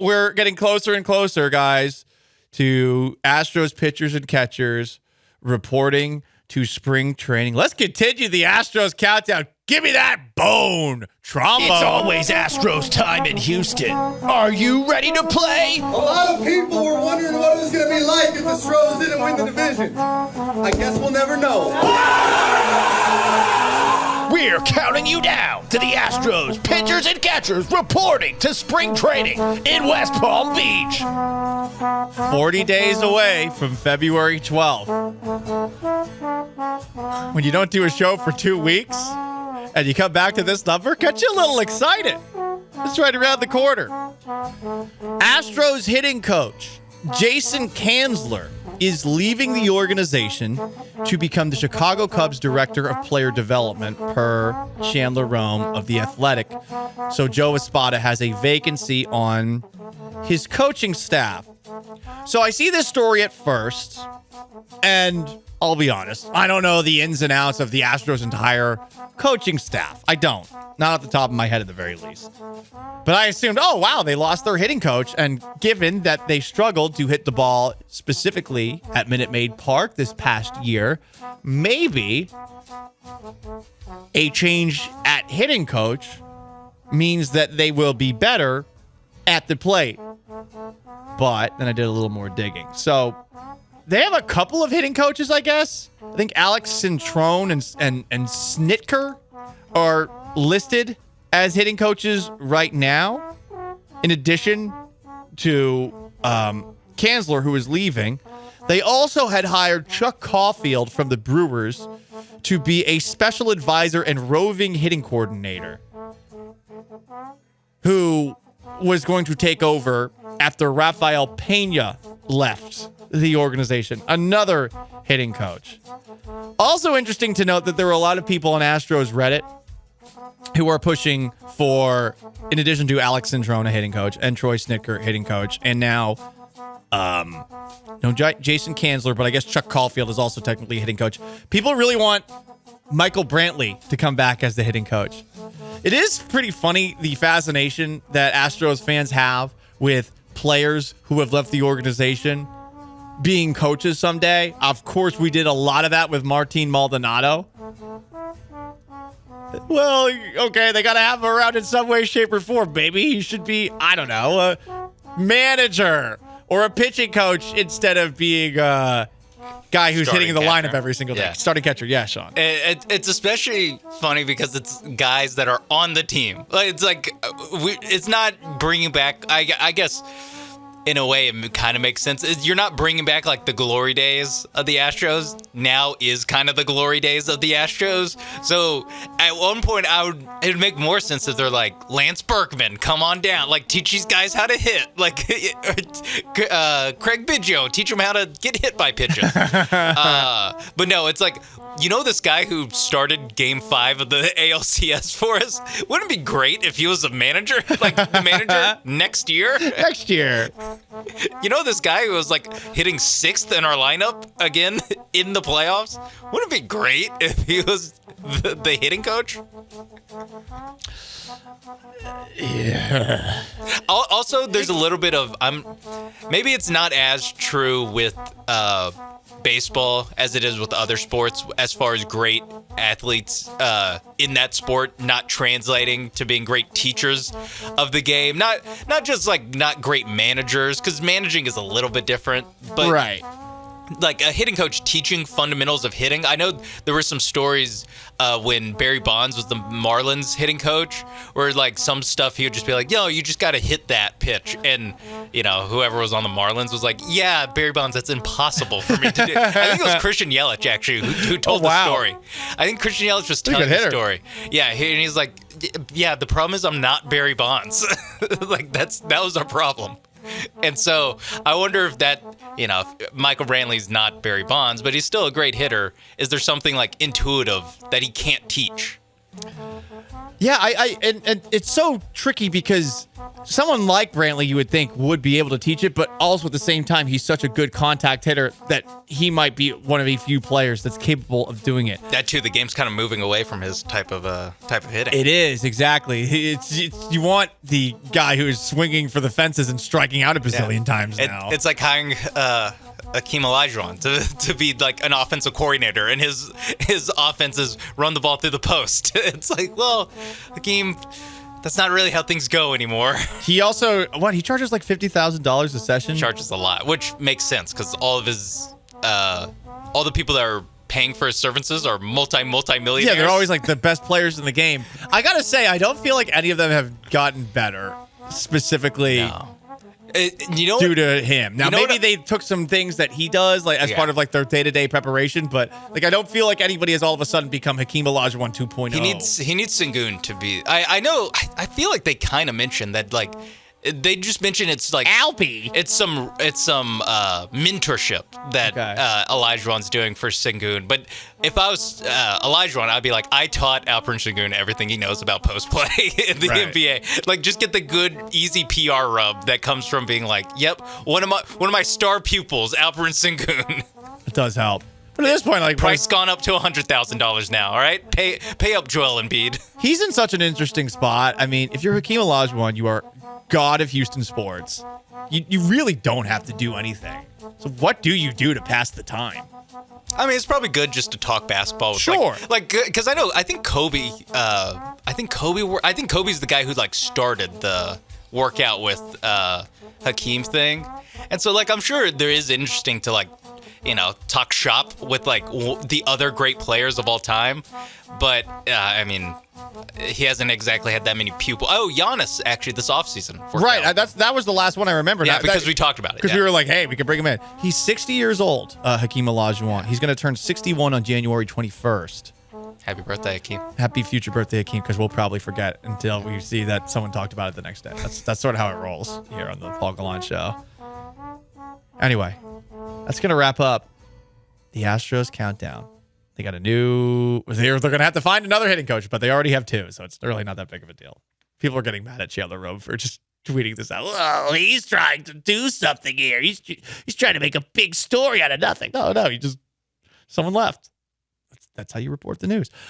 we're getting closer and closer, guys, to Astros pitchers and catchers reporting to spring training. Let's continue the Astros countdown. Give me that bone, trombone. It's always Astros time in Houston. Are you ready to play? A lot of people were wondering what it was going to be like if the Astros didn't win the division. I guess we'll never know. We're counting you down to the Astros pitchers and catchers reporting to spring training in West Palm Beach. 40 days away from February 12th. When you don't do a show for 2 weeks and you come back to this number, get you a little excited. It's right around the corner. Astros hitting coach Jason Kanzler is leaving the organization to become the Chicago Cubs director of player development, per Chandler Rome of The Athletic. So Joe Espada has a vacancy on his coaching staff. So I see this story at first, and I'll be honest, I don't know the ins and outs of the Astros' entire coaching staff. I don't. Not off the top of my head at the very least. But I assumed, oh, wow, they lost their hitting coach. And given that they struggled to hit the ball specifically at Minute Maid Park this past year, maybe a change at hitting coach means that they will be better at the plate. But then I did a little more digging. So they have a couple of hitting coaches, I guess. I think Alex Cintrone and Snitker are listed as hitting coaches right now, in addition to Kanzler, who is leaving. They also had hired Chuck Caulfield from the Brewers to be a special advisor and roving hitting coordinator, who was going to take over after Rafael Pena left the organization. Another hitting coach. Also interesting to note that there were a lot of people on Astros Reddit who are pushing for, in addition to Alex Cintrone, a hitting coach, and Troy Snitker, hitting coach, and now Jason Kanzler, but I guess Chuck Caulfield is also technically a hitting coach. People really want Michael Brantley to come back as the hitting coach. It is pretty funny, the fascination that Astros fans have with players who have left the organization being coaches someday. Of course, we did a lot of that with Martin Maldonado. Well, okay, they got to have him around in some way, shape, or form, baby. He should be, I don't know, a manager or a pitching coach instead of being a guy who's hitting in the lineup every single day. Yeah. Starting catcher, yeah, Sean. It's especially funny because it's guys that are on the team. It's like, it's not bringing back, I guess, in a way, it kind of makes sense. You're not bringing back like the glory days of the Astros. Now is kind of the glory days of the Astros. So at one point, it'd make more sense if they're like, Lance Berkman, come on down. Like, teach these guys how to hit. Like, Craig Biggio, teach them how to get hit by pitches. But no, it's like, you know this guy who started Game 5 of the ALCS for us? Wouldn't it be great if he was a manager? Like, the manager next year? Next year. You know this guy who was like hitting 6th in our lineup again in the playoffs? Wouldn't it be great if he was the hitting coach? Yeah. Also, there's a little bit of maybe it's not as true with baseball as it is with other sports as far as great athletes in that sport not translating to being great teachers of the game. Not just like not great managers, because managing is a little bit different, but right. Like a hitting coach teaching fundamentals of hitting. I know there were some stories when Barry Bonds was the Marlins hitting coach, where like some stuff he would just be like, yo, you just got to hit that pitch. And, you know, whoever was on the Marlins was like, yeah, Barry Bonds, that's impossible for me to do. I think it was Christian Yelich, actually, who told the story. I think Christian Yelich was telling the story. Yeah, and he's like, yeah, the problem is I'm not Barry Bonds. Like, that was our problem. And so I wonder if that, you know, if Michael Brantley's not Barry Bonds, but he's still a great hitter. Is there something like intuitive that he can't teach? Yeah, and it's so tricky because someone like Brantley, you would think, would be able to teach it, but also at the same time, he's such a good contact hitter that he might be one of a few players that's capable of doing it. That too, the game's kind of moving away from his type of hitting. It is, exactly. It's you want the guy who is swinging for the fences and striking out a bazillion times now. It's like hiring Hakeem Olajuwon to be like an offensive coordinator, and his offense is run the ball through the post. It's like, well, Hakeem, that's not really how things go anymore. He also, he charges like $50,000 a session? Charges a lot, which makes sense because all of his, all the people that are paying for his services are multi-millionaires. Yeah, they're always like the best players in the game. I gotta say, I don't feel like any of them have gotten better, specifically. No. Due to him. Now, maybe they took some things that he does, like as part of like their day-to-day preparation, but like I don't feel like anybody has all of a sudden become Hakeem Olajuwon 2.0. He needs Sengun to be. I know. I feel like they kind of mentioned that, like they just mentioned it's like Alpi. It's some mentorship that Olajuwon's doing for Sengun. But if I was Olajuwon, I'd be like, I taught Alperen Sengun everything he knows about post play in the NBA. Like, just get the good, easy PR rub that comes from being like, yep, one of my star pupils, Alperen Sengun. It does help. But at this point, like price gone up to $100,000 now. All right, pay up, Joel Embiid. He's in such an interesting spot. I mean, if you're Hakeem Olajuwon, you are god of Houston sports. You really don't have to do anything. So what do you do to pass the time? I mean, it's probably good just to talk basketball. With sure. Like, because I think Kobe. I think Kobe's the guy who like started the workout with Hakeem thing, and so like I'm sure there is interesting to like, talk shop with like the other great players of all time, but I mean, he hasn't exactly had that many pupils. Oh, Giannis actually this offseason. Right, that was the last one I remember. Yeah, because we talked about it. Because we were like, hey, we can bring him in. He's 60 years old, Hakeem Olajuwon. He's going to turn 61 on January 21st. Happy birthday, Hakeem. Happy future birthday, Hakeem, because we'll probably forget until we see that someone talked about it the next day. That's sort of how it rolls here on the Paul Gallant Show. Anyway, that's going to wrap up the Astros countdown. They got a new... They're going to have to find another hitting coach, but they already have two, so it's really not that big of a deal. People are getting mad at Chandler Rome for just tweeting this out. Oh, he's trying to do something here. He's trying to make a big story out of nothing. No, someone left. That's how you report the news.